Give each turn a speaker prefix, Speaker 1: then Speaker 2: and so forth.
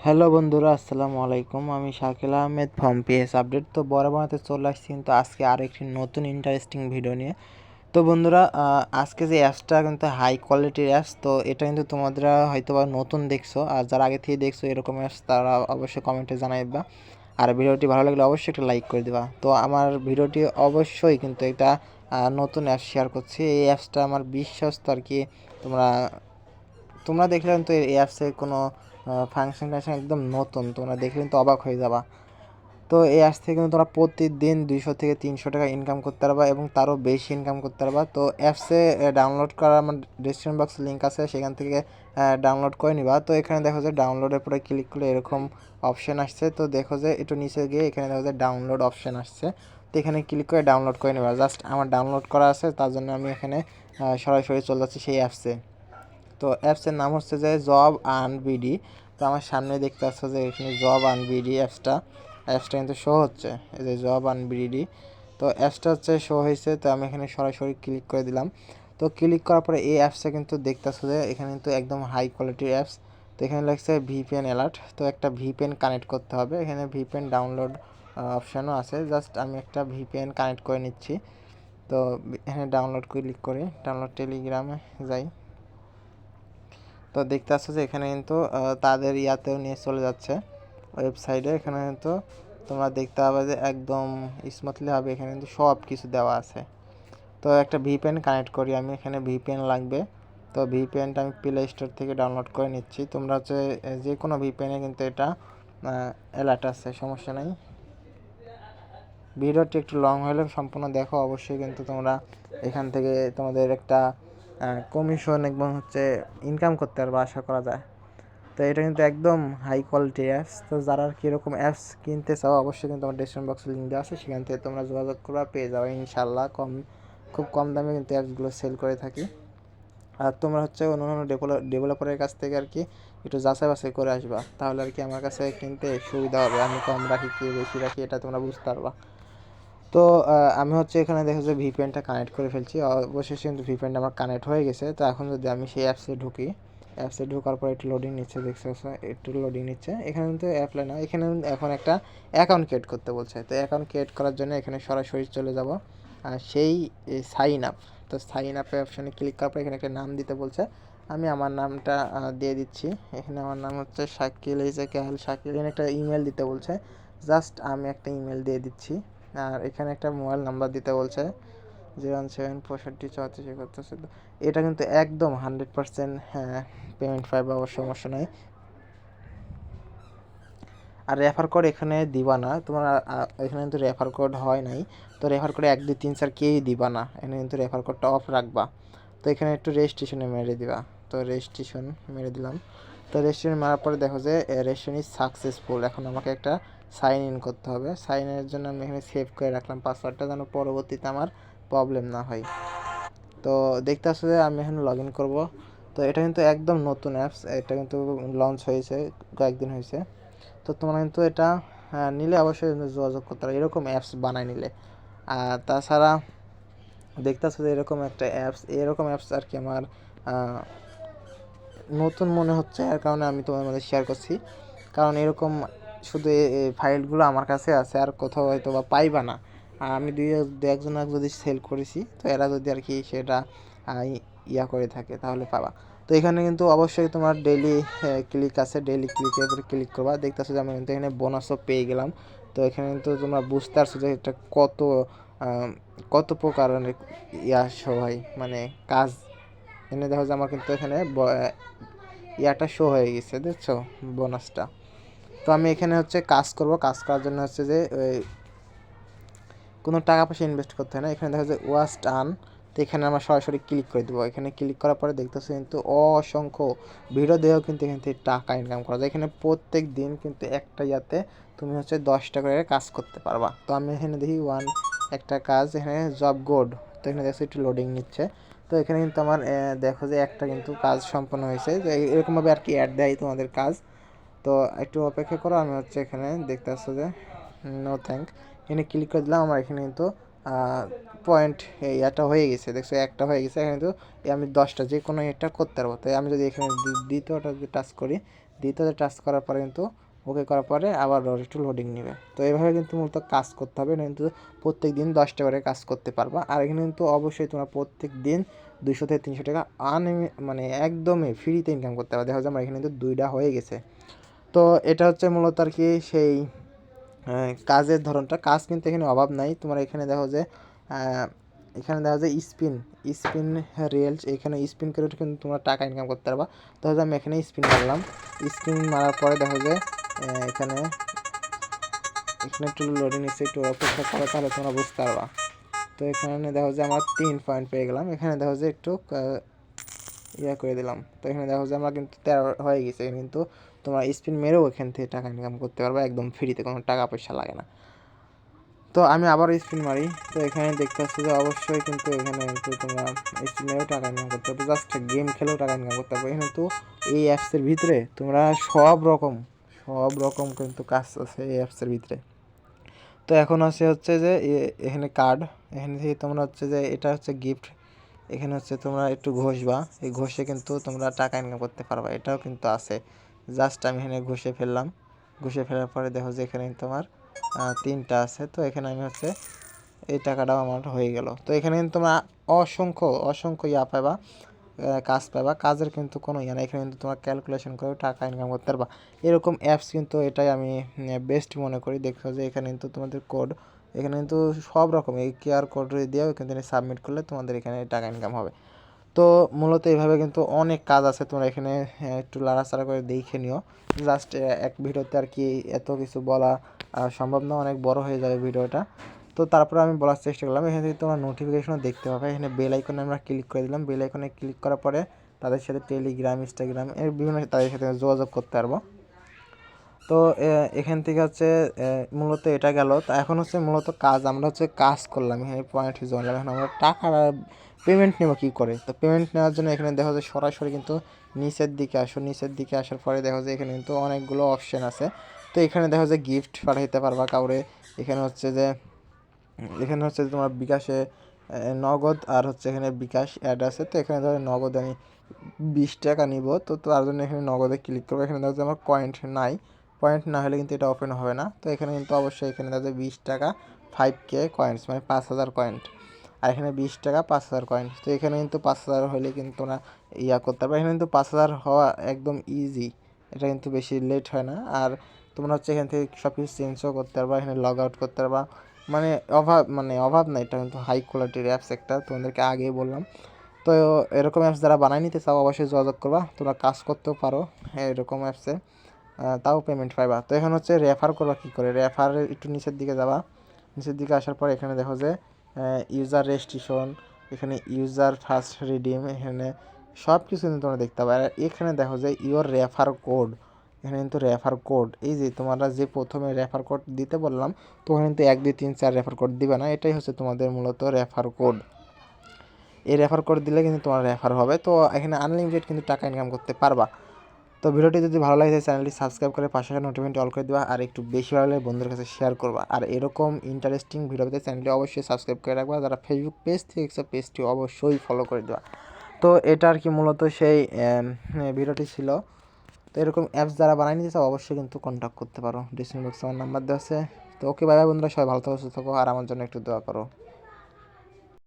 Speaker 1: Hello বন্ধুরা, আসসালামু আলাইকুম। আমি Shakil Ahmed from PS update. তো বরাবরতে চলে আসছি কিন্তু আজকে আরেকটি নতুন ইন্টারেস্টিং ভিডিও নিয়ে। তো বন্ধুরা, আজকে যে অ্যাপসটা কিন্তু হাই কোয়ালিটির অ্যাপস। তো এটা কিন্তু তোমরা হয়তো বা নতুন দেখছো, আর যারা আগে থেকে দেখছো এরকম অ্যাপস তারা অবশ্যই কমেন্টে জানাইবা। আর ভিডিওটি ভালো লাগলে অবশ্যই একটা লাইক করে দিবা। তো আমার ভিডিওটি অবশ্যই কিন্তু একটা নতুন অ্যাপস শেয়ার করছি। এই অ্যাপসটা আমার বিশ্বস্ত আর কি। তোমরা তোমরা দেখলে কিন্তু এই অ্যাপসে কোনো ফাংশন একদম নতুন, তোমরা দেখলে কিন্তু অবাক হয়ে যাবা। তো এই অ্যাপস থেকে কিন্তু তোমরা প্রতিদিন 200 থেকে 300 টাকা ইনকাম করতে পারবা এবং তারও বেশি ইনকাম করতে পারবা। তো অ্যাপসে ডাউনলোড করার আমার ডিসক্রিপশন বক্সে লিঙ্ক আছে, সেখান থেকে ডাউনলোড করে নিবা। তো এখানে দেখো যে ডাউনলোডের পরে ক্লিক করলে এরকম অপশন আসছে। তো দেখো যে একটু নিচে গিয়ে এখানে দেখো যে ডাউনলোড অপশন আসছে। তো এখানে ক্লিক করে ডাউনলোড করে নেবা। জাস্ট আমার ডাউনলোড করা আছে, তার জন্য আমি এখানে সরাসরি চলে যাচ্ছি সেই অ্যাপসে। তো অ্যাপসের নাম হচ্ছে যে জব আর্ন বিডি। তো আমার সামনে দেখতে পাচ্ছ যে এখানে জব আর্ন বিডি অ্যাপসটা কিন্তু শো হচ্ছে, এই যে জব আর্ন বিডি। তো অ্যাপসটা হচ্ছে শো হয়েছে। তো আমি এখানে সরাসরি ক্লিক করে দিলাম। তো ক্লিক করার পরে এই অ্যাপসে কিন্তু দেখতেছো যে এখানে কিন্তু একদম হাই কোয়ালিটির অ্যাপস। তো এখানে লাগছে ভিপিএন অ্যালার্ট। তো একটা ভিপিএন কানেক্ট করতে হবে। এখানে ভিপিএন ডাউনলোড অপশানও আছে। জাস্ট আমি একটা ভিপিএন কানেক্ট করে নিচ্ছি। তো এখানে ডাউনলোড ক্লিক করি, ডাউনলোড টেলিগ্রামে যাই। তো দেখতে আসছো যে এখানে কিন্তু তাদের ইয়াতেও নিয়ে চলে যাচ্ছে ওয়েবসাইটে। এখানে কিন্তু তোমরা দেখতে পাবে যে একদম স্মুথলি হবে, এখানে কিন্তু সব কিছু দেওয়া আছে। তো একটা ভিপিএন কানেক্ট করি আমি, এখানে ভিপিএন লাগবে। তো ভিপিএনটা আমি প্লে স্টোর থেকে ডাউনলোড করে নিচ্ছি। তোমরা হচ্ছে যে কোনো ভিপিএনে কিন্তু এটা অ্যালার্ট আছে, সমস্যা নেই। ভিডিওটি একটু লং হলে সম্পূর্ণ দেখো, অবশ্যই কিন্তু তোমরা এখান থেকে তোমাদের একটা কমিশন এবং হচ্ছে ইনকাম করতে পারবে আশা করা যায়। তো এটা কিন্তু একদম হাই কোয়ালিটি অ্যাপস। তো যারা আর কি এরকম অ্যাপস কিনতে চাও অবশ্যই কিন্তু আমার ডেসক্রিপশন বক্সে লিঙ্ক দেওয়া আছে, সেখান থেকে তোমরা যোগাযোগ করে পেয়ে যাবে ইনশাল্লাহ। খুব কম দামে কিন্তু অ্যাপসগুলো সেল করে থাকি। আর তোমরা হচ্ছে অন্য ডেভেলপারের কাছ থেকে আর কি একটু যাচাই বাছাই করে আসবা, তাহলে আর কি আমার কাছে কিনতে সুবিধা হবে। আমি কম রাখি কি বেশি রাখি এটা তোমরা বুঝতে পারবা। তো আমি হচ্ছে এখানে দেখো যে ভিপিএনটা কানেক্ট করে ফেলছি। অবশেষে কিন্তু ভিপিএনটা আমার কানেক্ট হয়ে গেছে। তো এখন যদি আমি সেই অ্যাপসে ঢুকি, অ্যাপসে ঢোকার পর একটু লোডিং নিচ্ছে, দেখছো একটু লোডিং নিচ্ছে। এখানে কিন্তু অ্যাপ্লাই না, এখানে এখন একটা অ্যাকাউন্ট ক্রিয়েট করতে বলছে। তো অ্যাকাউন্ট ক্রিয়েট করার জন্য এখানে সরাসরি চলে যাব সেই সাইন আপ। তো সাইন আপে অপশানে ক্লিক করার পর এখানে একটা নাম দিতে বলছে। আমি আমার নামটা দিয়ে দিচ্ছি। এখানে আমার নাম হচ্ছে শাকিল, এই যে ক্যাল শাকিল। এখানে একটা ইমেল দিতে বলছে, জাস্ট আমি একটা ইমেল দিয়ে দিচ্ছি। আর এখানে একটা মোবাইল নাম্বার দিতে বলছে 0176534 এটা কিন্তু একদম 100% হ্যাঁ পেমেন্ট পাইবে, অবশ্য সমস্যা নাই। আর রেফার কোড এখানে দিবা না তোমার, এখানে কিন্তু রেফার কোড হয় নাই। তো রেফার কোড 1 2 3 4 কেউই দিবা না, এখানে কিন্তু রেফার কোডটা অফ রাখবা। তো এখানে একটু রেজিস্ট্রেশনে মেরে দিবা। তো রেজিস্ট্রেশন মেরে দিলাম। তো রেজিস্ট্রেশন মারার পরে দেখো যে রেজিস্ট্রেশন ইজ সাকসেসফুল। এখন আমাকে একটা সাইন ইন করতে হবে। সাইন ইনের জন্য আমি এখানে সেভ করে রাখলাম পাসওয়ার্ডটা, যেন পরবর্তীতে আমার প্রবলেম না হয়। তো দেখতে আসলে আমি এখানে লগ ইন করবো। তো এটা কিন্তু একদম নতুন অ্যাপস, এটা কিন্তু লঞ্চ হয়েছে কয়েকদিন হয়েছে। তো তোমরা কিন্তু এটা নিলে অবশ্যই যোগাযোগ করতে পারো এরকম অ্যাপস বানায় নিলে। আর তাছাড়া দেখতে আসলে এরকম অ্যাপস আর কি আমার নতুন মনে হচ্ছে, এর কারণে আমি তোমাদের মধ্যে শেয়ার করছি। কারণ এরকম শুধু এই ফাইলগুলো আমার কাছে আছে, আর কোথাও হয়তো বা পাইবা না। আর আমি দু একজনের যদি সেল করেছি, তো এরা যদি আর কি সেটা ইয়া করে থাকে তাহলে পাবা। তো এখানে কিন্তু অবশ্যই তোমার ডেইলি ক্লিক আছে, ডেইলি ক্লিকের উপরে ক্লিক করবা। দেখতেছো যে আমি কিন্তু এখানে বোনাসও পেয়ে গেলাম। তো এখানে কিন্তু তোমরা বুঝতে পারছো যে এটা কত প্রকার হয় মানে কাজ। এনে দেখো যে আমার কিন্তু এখানে ইয়াটা শো হয়ে গেছে, দেখছো বোনাসটা। তো আমি এখানে হচ্ছে কাজ করব, কাজ করার জন্য হচ্ছে যে কোনো টাকা পয়সা ইনভেস্ট করতে হয় না। এখানে দেখা যায় ওয়াস্ট আর্ন। তো এখানে আমরা সরাসরি ক্লিক করে দেবো। এখানে ক্লিক করার পরে দেখতেছি কিন্তু অসংখ্য ভিডিও দিয়েও কিন্তু এখান থেকে টাকা ইনকাম করা যায়। এখানে প্রত্যেক দিন কিন্তু একটা ইয়াতে তুমি হচ্ছে 10টা করে কাজ করতে পারবা। তো আমি এখানে দেখি একটা কাজ, এখানে জব গোড। তো এখানে দেখছি একটু লোডিং নিচ্ছে। তো এখানে কিন্তু আমার দেখো যে একটা কিন্তু কাজ সম্পন্ন হয়েছে। তো এরকমভাবে আর কি অ্যাড দেয় তোমাদের কাজ। তো একটু অপেক্ষা করো, আমি হচ্ছে এখানে দেখতে আসছো যে নো থ্যাঙ্ক, এখানে ক্লিক করে দিলাম। আমার এখানে কিন্তু পয়েন্ট এই একটা হয়ে গেছে, দেখছো একটা হয়ে গেছে। এখানে কিন্তু আমি 10টা যে কোনো একটা করতে পারবো। তাই আমি যদি এখানে দ্বিতীয়টা যদি টাচ করি, দ্বিতীয়টা টাচ করার পরে কিন্তু ওকে করার পরে আবার একটু লোডিং নেবে। তো এইভাবে কিন্তু মূলত কাজ করতে হবে, কিন্তু প্রত্যেক দিন 10টা করে কাজ করতে পারবা। আর এখানে কিন্তু অবশ্যই তোমরা প্রত্যেক দিন 200 থেকে 300 টাকা মানে একদমই ফ্রিতে ইনকাম করতে পারবে। দেখা যায় আমার এখানে কিন্তু 2টা হয়ে গেছে। তো এটা হচ্ছে মূলত আর কি সেই কাজের ধরনটা। কাজ কিন্তু এখানে অভাব নাই। তোমার এখানে দেখো যে এখানে দেখা যায় স্পিন রিয়েলস, এখানে স্পিন করে কিন্তু তোমরা টাকা ইনকাম করতে পারবা। তো আমি এখানে স্পিন মারলাম, স্পিন মারার পরে দেখো যে এখানে একটু লোডিং নিচ্ছে, একটু অপেক্ষা করো তাহলে তোমরা বুঝতে পারবা। তো এখানে দেখো যে আমার 3 পয়েন্ট পেয়ে গেলাম। এখানে দেখো যে একটু করে দিলাম। তো এখানে দেখো যে আমরা কিন্তু 13 হয়ে গেছে। কিন্তু তোমরা স্পিন মেরেও এখান থেকে টাকা ইনকাম করতে পারবা একদম ফ্রিতে, কোনো টাকা পয়সা লাগে না। তো আমি আবার স্পিন মারি। তো এখানে দেখতে পাচ্ছি যে অবশ্যই কিন্তু এখানে কিন্তু তোমরা স্পিন মেরেও টাকা ইনকাম করতে পারবে, জাস্ট গেম খেলেও টাকা ইনকাম করতে পারবে। এখানে কিন্তু এই অ্যাপসের ভিতরে তোমরা সব রকম কিন্তু কাজ আছে এই অ্যাপসের ভিতরে। তো এখন হচ্ছে যে এখানে কার্ড, এখানে থেকে তোমরা হচ্ছে যে এটা হচ্ছে গিফট। এখানে হচ্ছে তোমরা একটু ঘষবা, এই ঘষে কিন্তু তোমরা টাকা ইনকাম করতে পারবা, এটাও কিন্তু আছে। জাস্ট আমি এখানে ঘষে ফেললাম, ঘষে ফেলার পরে দেখো যে এখানে তোমার 3টা আছে। তো এখানে আমি হচ্ছে এই টাকাটাও আমার হয়ে গেল। তো এখানে কিন্তু তোমরা অসংখ্য পাবা, কাজ পাবা। কাজের কিন্তু কোনো ইয়ে না, এখানে কিন্তু তোমার ক্যালকুলেশন করে টাকা ইনকাম করতে পারবা। এরকম অ্যাপস কিন্তু এটাই আমি বেস্ট মনে করি। দেখো যে এখানে কিন্তু তোমাদের কোড, এখানে কিন্তু সব রকম এই কিউআর কোড দিয়েও কিন্তু সাবমিট করলে তোমাদের এখানে টাকা ইনকাম হবে। তো মূলত এইভাবে কিন্তু অনেক কাজ আছে, তোমরা এখানে একটু লাড়াচাড়া করে দেখে নিও। জাস্ট এক ভিডিওতে আর কি এত কিছু বলা সম্ভব না, অনেক বড় হয়ে যাবে ভিডিওটা। তো তারপরে আমি বলার চেষ্টা করলাম। এখানে থেকে তোমরা নোটিফিকেশনও দেখতে পাবে। এখানে বেল আইকনে আমরা ক্লিক করে দিলাম। বেল আইকনে ক্লিক করার পরে তাদের সাথে টেলিগ্রাম, ইনস্টাগ্রাম এর বিভিন্ন তাদের সাথে যোগাযোগ করতে পারবো। তো এখান থেকে হচ্ছে মূলত এটা গেল। তো এখন হচ্ছে মূলত কাজ, আমরা হচ্ছে কাজ করলাম, এখানে পয়েন্ট জমালাম। এখন আমরা টাকা পেমেন্ট নেব কী করে? তো পেমেন্ট নেওয়ার জন্য এখানে দেখো যে সরাসরি কিন্তু নিচের দিকে আসো। নিচের দিকে আসার পরে দেখো যে এখানে কিন্তু অনেকগুলো অপশান আছে। তো এখানে দেখো যে গিফট পাঠাইতে পারবা কাউরে। এখানে হচ্ছে যে তোমার বিকাশে নগদ আর হচ্ছে এখানে বিকাশ অ্যাড আছে। তো এখানে ধরো নগদ আমি 20 টাকা নিব। তো তার জন্য এখানে নগদে ক্লিক করবো। এখানে দেখো যে আমার পয়েন্ট নাই, পয়েন্ট না হলে কিন্তু এটা ওপেন হবে না। তো এখানে কিন্তু অবশ্যই এখানে দেখো যে 20 টাকা 5K কয়েন্স, মানে 5000 কয়েন্ট। আর এখানে 20 টাকা 5000 কয়েন। তো এখানে কিন্তু 5000 হলে কিন্তু তোমরা করতে পারবে। এখানে কিন্তু 5000 হওয়া একদম ইজি, এটা কিন্তু বেশি লেট হয় না। আর তোমরা হচ্ছে এখান থেকে সব কিছু চেঞ্জও করতে পারবা, এখানে লগ আউট করতে পারবা। অভাব না, এটা কিন্তু হাই কোয়ালিটির অ্যাপস একটা, তোমাদেরকে আগেই বললাম। তো এরকম অ্যাপস যারা বানাই নিতে চাও অবশ্যই যোগাযোগ করবা, তোমরা কাজ করতেও পারো এরকম অ্যাপসে, তাও পেমেন্ট পাইবা। তো এখন হচ্ছে রেফার করবা কী করে? রেফার একটু নিচের দিকে যাবা, নিচের দিকে আসার পর এখানে দেখো যে ইউজার রেজিস্ট্রেশন, এখানে ইউজার ফার্স্ট রিডিম, এখানে সব কিছু কিন্তু তোমরা দেখতে পাবে। আর এখানে দেখো যে ইওর রেফার কোড, এখানে কিন্তু রেফার কোড, এই যে তোমরা যে প্রথমে রেফার কোড দিতে বললাম, তো ওখানে কিন্তু 1 2 3 4 রেফার কোড দিবে না, এটাই হচ্ছে তোমাদের মূলত রেফার কোড। এই রেফার কোড দিলে কিন্তু তোমার রেফার হবে। তো এখানে আনলিমিটেড কিন্তু টাকা ইনকাম করতে পারবা। তো ভিডিওটি যদি ভালো লাগে চ্যানেলটি সাবস্ক্রাইব করে পাশে নোটিফিকেশনটি অল করে দেবা, আর একটু বেশি ভালো লাগে বন্ধুদের কাছে শেয়ার করবা। আর এরকম ইন্টারেস্টিং ভিডিও পেতে চ্যানেলটি অবশ্যই সাবস্ক্রাইব করে রাখবা। যারা ফেসবুক পেজ থেকে দেখছো পেজটি অবশ্যই ফলো করে দেবা। তো এটা আর কি মূলত সেই ভিডিওটি ছিল। তো এরকম অ্যাপস যারা বানিয়ে নিতে চাও অবশ্যই কিন্তু কন্ট্যাক্ট করতে পারো, ডিসক্রিপশন বক্সে আমার নাম্বার দেওয়া আছে। তো ওকে, বাই বাই বন্ধুরা, সবাই ভালো থাকো, সুস্থ থাকো, আর আমার জন্য একটু দোয়া করো।